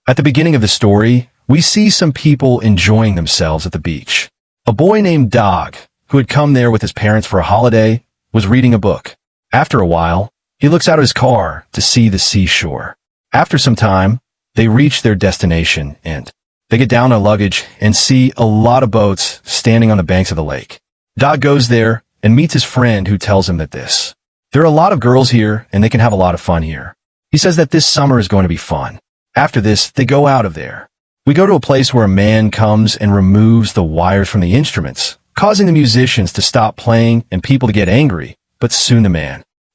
At the beginning of the story, we see some people enjoying themselves at the beach. A boy named Dog, who had come there with his parents for a holiday, was reading a book. After a while, he looks out of his car to see the seashore. After some time, they reach their destination and they get down on luggage and see a lot of boats standing on the banks of the lake. Dog goes there and meets his friend who tells him that there are a lot of girls here and they can have a lot of fun here. He says that this summer is going to be fun. After this, they go out of there. We go to a place where a man comes and removes the wires from the instruments, causing the musicians to stop playing and people to get angry, but soon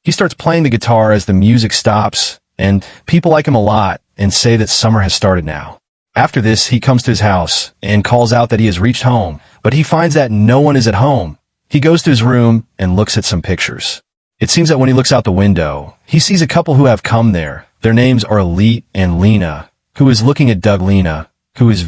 he starts playing the guitar as the music stops, and people like him a lot and say that summer has started now. After this, he comes to his house and calls out that he has reached home, but he finds that no one is at home. He goes to his room and looks at some pictures. It seems that when he looks out the window, he sees a couple who have come there. Their names are Elite and Lena, who is looking at Lena, who is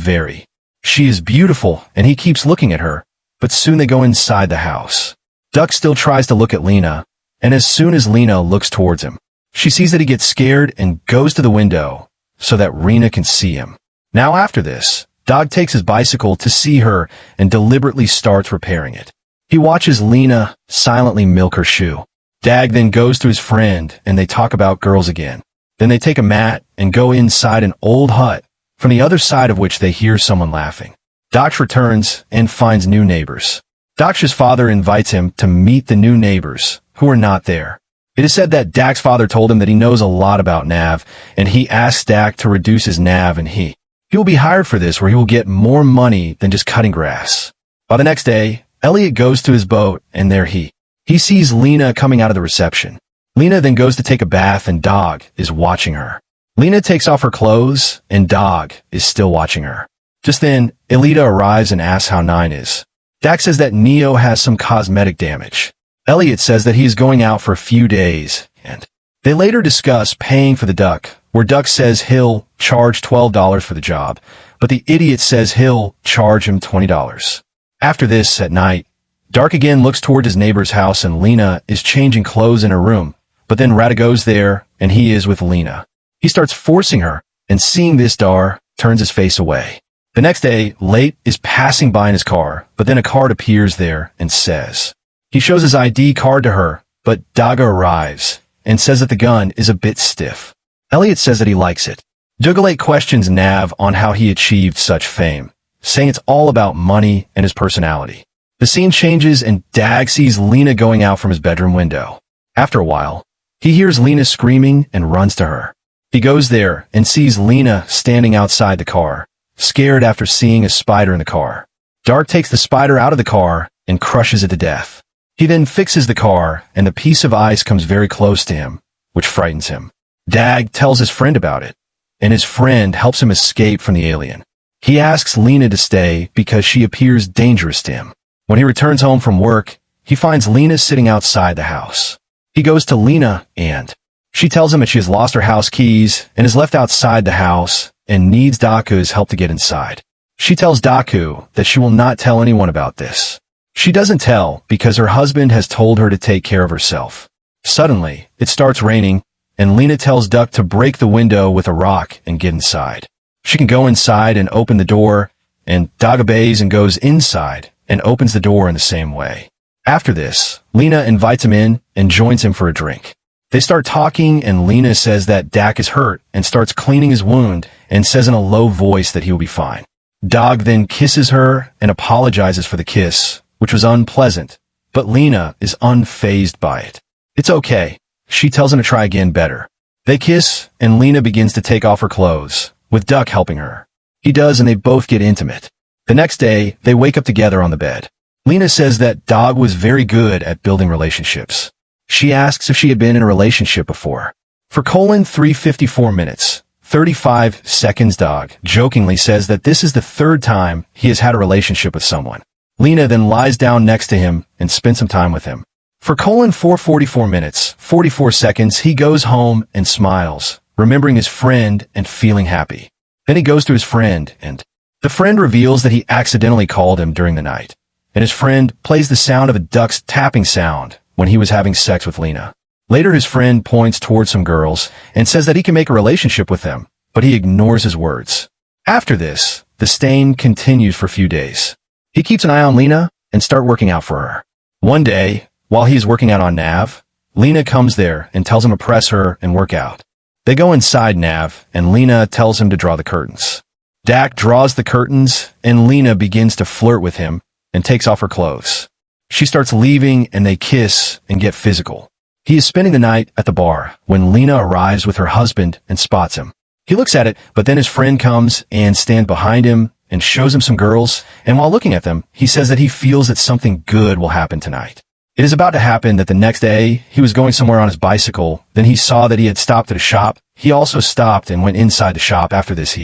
she is beautiful, and he keeps looking at her, but soon they go inside the house. Duck still tries to look at Lena, and as soon as Lena looks towards him, she sees that he gets scared and goes to the window so that Lena can see him. Now after this, Dog takes his bicycle to see her and deliberately starts repairing it. He watches Lena silently milk her shoe. Dag then goes to his friend and they talk about girls again. Then they take a mat and go inside an old hut, from the other side of which they hear someone laughing. Daksh returns and finds new neighbors. Daksh's father invites him to meet the new neighbors, who are not there. It is said that Dak's father told him that he knows a lot about Nav, and he asks Dak to reduce his Nav, and he will be hired for this, where he will get more money than just cutting grass. By the next day, Elliot goes to his boat, and there he sees Lena coming out of the reception. Lena then goes to take a bath, and Dog is watching her. Lena takes off her clothes, and Dog is still watching her. Just then, Elita arrives and asks how Nine is. Dak says that Neo has some cosmetic damage. Elliot says that he is going out for a few days, and they later discuss paying for the duck, where Duck says he'll charge $12 for the job, but the idiot says he'll charge him $20. After this, at night, Dark again looks toward his neighbor's house and Lena is changing clothes in her room, but then Rada goes there and he is with Lena. He starts forcing her, and seeing this, Dar turns his face away. The next day, Late is passing by in his car, but then a card appears there and says, he shows his ID card to her, but Daga arrives and says that the gun is a bit stiff. Elliot says that he likes it. Dugalate questions Nav on how he achieved such fame, saying it's all about money and his personality. The scene changes and Dag sees Lena going out from his bedroom window. After a while, he hears Lena screaming and runs to her. He goes there and sees Lena standing outside the car, scared after seeing a spider in the car. Dark takes the spider out of the car and crushes it to death. He then fixes the car, and the piece of ice comes very close to him, which frightens him. Dag tells his friend about it, and his friend helps him escape from the alien. He asks Lena to stay because she appears dangerous to him. When he returns home from work, he finds Lena sitting outside the house. He goes to Lena, and she tells him that she has lost her house keys and is left outside the house and needs Daku's help to get inside. She tells Daku that she will not tell anyone about this. She doesn't tell because her husband has told her to take care of herself. Suddenly, it starts raining, and Lena tells Duck to break the window with a rock and get inside. She can go inside and open the door, and Daga obeys and goes inside and opens the door in the same way. After this, Lena invites him in and joins him for a drink. They start talking, and Lena says that Dak is hurt and starts cleaning his wound and says in a low voice that he will be fine. Dog then kisses her and apologizes for the kiss, which was unpleasant, but Lena is unfazed by it. It's okay. She tells him to try again better. They kiss, and Lena begins to take off her clothes, with Duck helping her. He does, and they both get intimate. The next day, they wake up together on the bed. Lena says that Dog was very good at building relationships. She asks if she had been in a relationship before. For 354 minutes, 35 seconds, Dog jokingly says that this is the third time he has had a relationship with someone. Lena then lies down next to him and spends some time with him. For 444 minutes, 44 seconds, he goes home and smiles, remembering his friend and feeling happy. Then he goes to his friend, and the friend reveals that he accidentally called him during the night, and his friend plays the sound of a duck's tapping sound when he was having sex with Lena. Later, his friend points towards some girls and says that he can make a relationship with them, but he ignores his words. After this, the stain continues for a few days. He keeps an eye on Lena and starts working out for her. One day, while he is working out on Nav, Lena comes there and tells him to press her and work out. They go inside Nav, and Lena tells him to draw the curtains. Dak draws the curtains, and Lena begins to flirt with him and takes off her clothes. She starts leaving, and they kiss and get physical. He is spending the night at the bar when Lena arrives with her husband and spots him. He looks at it, but then his friend comes and stands behind him and shows him some girls, and while looking at them, he says that he feels that something good will happen tonight. It is about to happen that the next day, he was going somewhere on his bicycle, then he saw that he had stopped at a shop. He also stopped and went inside the shop after this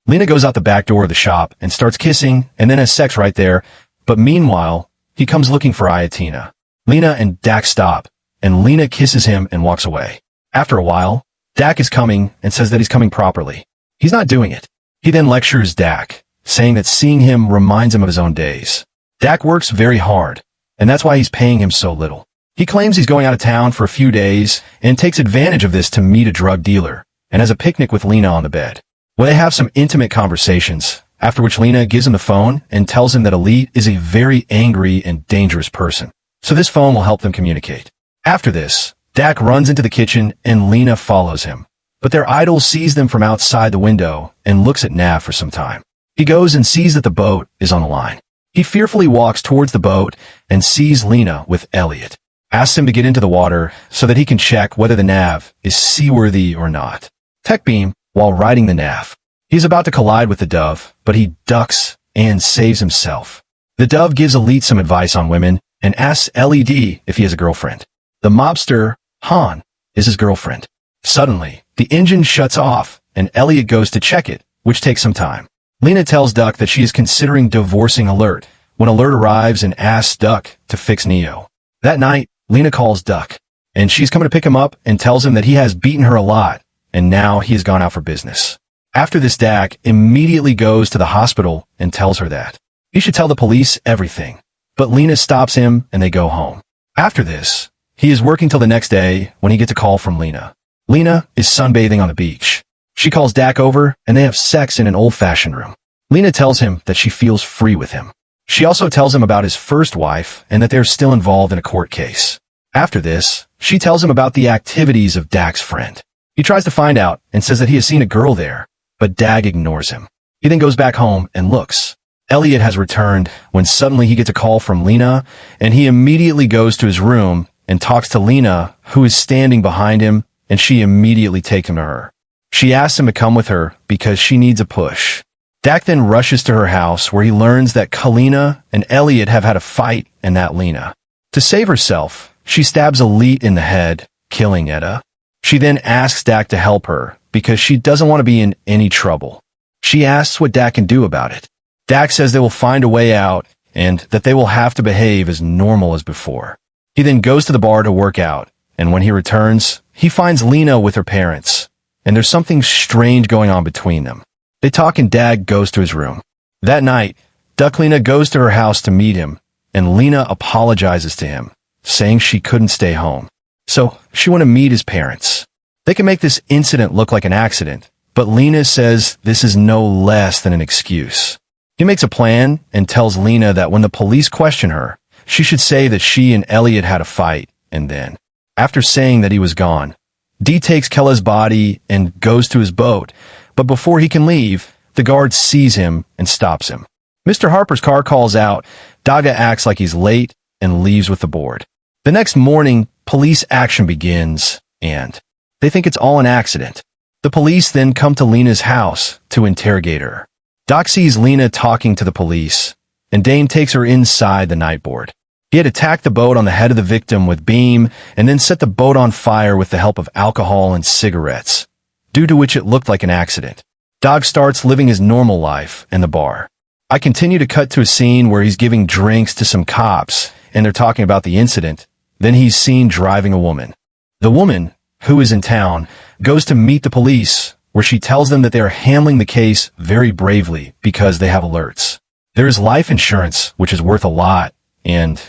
Lena goes out the back door of the shop and starts kissing and then has sex right there, but meanwhile, he comes looking for Ayatina. Lena and Dak stop, and Lena kisses him and walks away. After a while, Dak is coming and says that he's coming properly. He's not doing it. He then lectures Dak, saying that seeing him reminds him of his own days. Dak works very hard, and that's why he's paying him so little. He claims he's going out of town for a few days and takes advantage of this to meet a drug dealer and has a picnic with Lena on the bed, where they have some intimate conversations, after which Lena gives him the phone and tells him that Elite is a very angry and dangerous person, so this phone will help them communicate. After this, Dak runs into the kitchen and Lena follows him, but their idol sees them from outside the window and looks at Nav for some time. He goes and sees that the boat is on the line. He fearfully walks towards the boat and sees Lena with Elliot, asks him to get into the water so that he can check whether the Nav is seaworthy or not. Tech beam while riding the Nav. He's about to collide with the Dove, but he ducks and saves himself. The Dove gives Elite some advice on women and asks LED if he has a girlfriend. The mobster, Han, is his girlfriend. Suddenly, the engine shuts off and Elliot goes to check it, which takes some time. Lena tells Duck that she is considering divorcing Alert when Alert arrives and asks Duck to fix Neo. That night, Lena calls Duck, and she's coming to pick him up and tells him that he has beaten her a lot, and now he has gone out for business. After this, Dak immediately goes to the hospital and tells her that he should tell the police everything, but Lena stops him and they go home. After this, he is working till the next day when he gets a call from Lena. Lena is sunbathing on the beach. She calls Dak over and they have sex in an old-fashioned room. Lena tells him that she feels free with him. She also tells him about his first wife and that they're still involved in a court case. After this, she tells him about the activities of Dak's friend. He tries to find out and says that he has seen a girl there, but Dak ignores him. He then goes back home and looks. Elliot has returned when suddenly he gets a call from Lena, and he immediately goes to his room and talks to Lena, who is standing behind him, and she immediately takes him to her. She asks him to come with her because she needs a push. Dak then rushes to her house where he learns that Kalina and Elliot have had a fight and that Lena. To save herself, she stabs Elite in the head, killing Etta. She then asks Dak to help her because she doesn't want to be in any trouble. She asks what Dak can do about it. Dak says they will find a way out and that they will have to behave as normal as before. He then goes to the bar to work out, and when he returns, he finds Lena with her parents, and there's something strange going on between them. They talk and Dak goes to his room. That night, Ducklina goes to her house to meet him, and Lena apologizes to him, saying she couldn't stay home. So she want to meet his parents. They can make this incident look like an accident, but Lena says this is no less than an excuse. He makes a plan and tells Lena that when the police question her, she should say that she and Elliot had a fight, and then, after saying that he was gone, Dee takes Kella's body and goes to his boat, but before he can leave, the guard sees him and stops him. Mr. Harper's car calls out, Daga acts like he's late and leaves with the board. The next morning, police action begins, and they think it's all an accident. The police then come to Lena's house to interrogate her. Doc sees Lena talking to the police, and Dane takes her inside the nightboard. He had attacked the boat on the head of the victim with beam and then set the boat on fire with the help of alcohol and cigarettes, due to which it looked like an accident. Dog starts living his normal life in the bar. I continue to cut to a scene where he's giving drinks to some cops, and they're talking about the incident. Then he's seen driving a woman. The woman, who is in town, goes to meet the police, where she tells them that they are handling the case very bravely because they have alerts. There is life insurance, which is worth a lot, and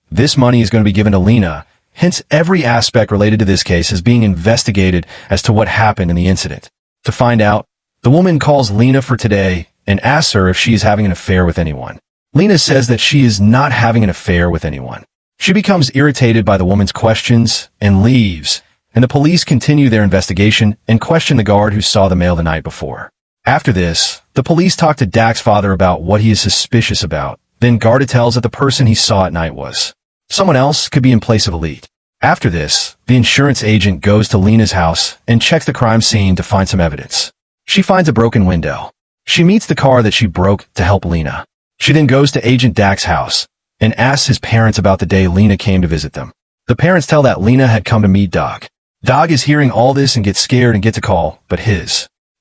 this money is going to be given to Lena. Hence, every aspect related to this case is being investigated as to what happened in the incident. To find out, The woman calls Lena for today and asks her if she is having an affair with anyone. Lena says that she is not having an affair with anyone. She becomes irritated by the woman's questions and leaves, and the police continue their investigation and question the guard who saw the male the night before. After this, the police talk to Dak's father about what he is suspicious about. Then Garda tells that the person he saw at night was someone else, could be in place of Elite. After this, the insurance agent goes to Lena's house and checks the crime scene to find some evidence. She finds a broken window. She meets the car that she broke to help Lena. She then goes to Agent Dak's house and asks his parents about the day Lena came to visit them. The parents tell that Lena had come to meet Dog. Dog is hearing all this and gets scared and gets a call, but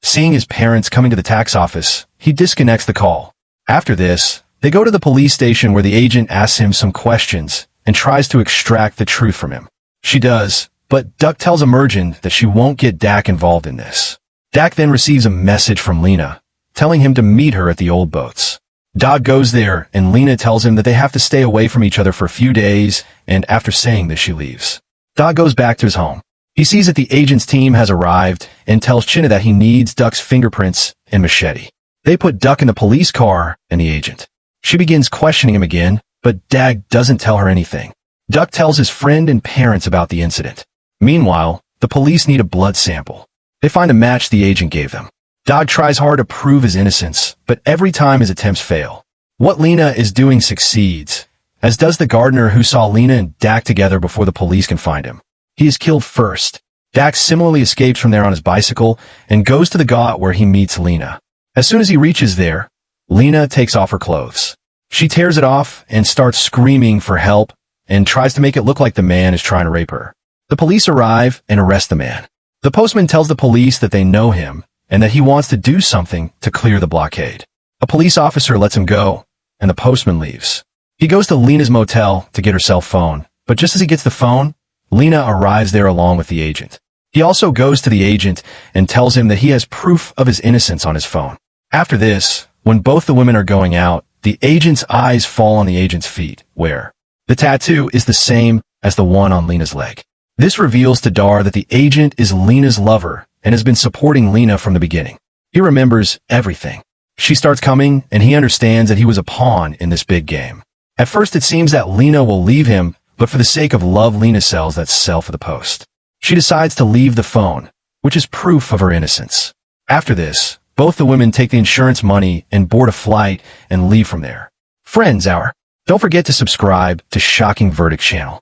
seeing his parents coming to the tax office, he disconnects the call. After this, they go to the police station where the agent asks him some questions and tries to extract the truth from him. She does, but Duck tells Emergent that she won't get Dak involved in this. Dak then receives a message from Lena, telling him to meet her at the old boats. Dog goes there, and Lena tells him that they have to stay away from each other for a few days, and after saying this, she leaves. Dog goes back to his home. He sees that the agent's team has arrived and tells Chinna that he needs Duck's fingerprints and machete. They put Duck in the police car and the agent. She begins questioning him again, but Dag doesn't tell her anything. Duck tells his friend and parents about the incident. Meanwhile, the police need a blood sample. They find a match the agent gave them. Dog tries hard to prove his innocence, but every time his attempts fail. What Lena is doing succeeds, as does the gardener who saw Lena and Dak together before the police can find him. He is killed first. Dak similarly escapes from there on his bicycle and goes to the ghat where he meets Lena. As soon as he reaches there, Lena takes off her clothes. She tears it off and starts screaming for help and tries to make it look like the man is trying to rape her. The police arrive and arrest the man. The postman tells the police that they know him and that he wants to do something to clear the blockade. A police officer lets him go, and the postman leaves. He goes to Lena's motel to get her cell phone, but just as he gets the phone, Lena arrives there along with the agent. He also goes to the agent and tells him that he has proof of his innocence on his phone. After this, when both the women are going out, the agent's eyes fall on the agent's feet, where the tattoo is the same as the one on Lena's leg. This reveals to Dar that the agent is Lena's lover and has been supporting Lena from the beginning. He remembers everything. She starts coming, and he understands that he was a pawn in this big game. At first, it seems that Lena will leave him, but for the sake of love, Lena sells that cell for the post. She decides to leave the phone, which is proof of her innocence. After this, both the women take the insurance money and board a flight and leave from there. Friends Hour. Don't forget to subscribe to Shocking Verdict channel.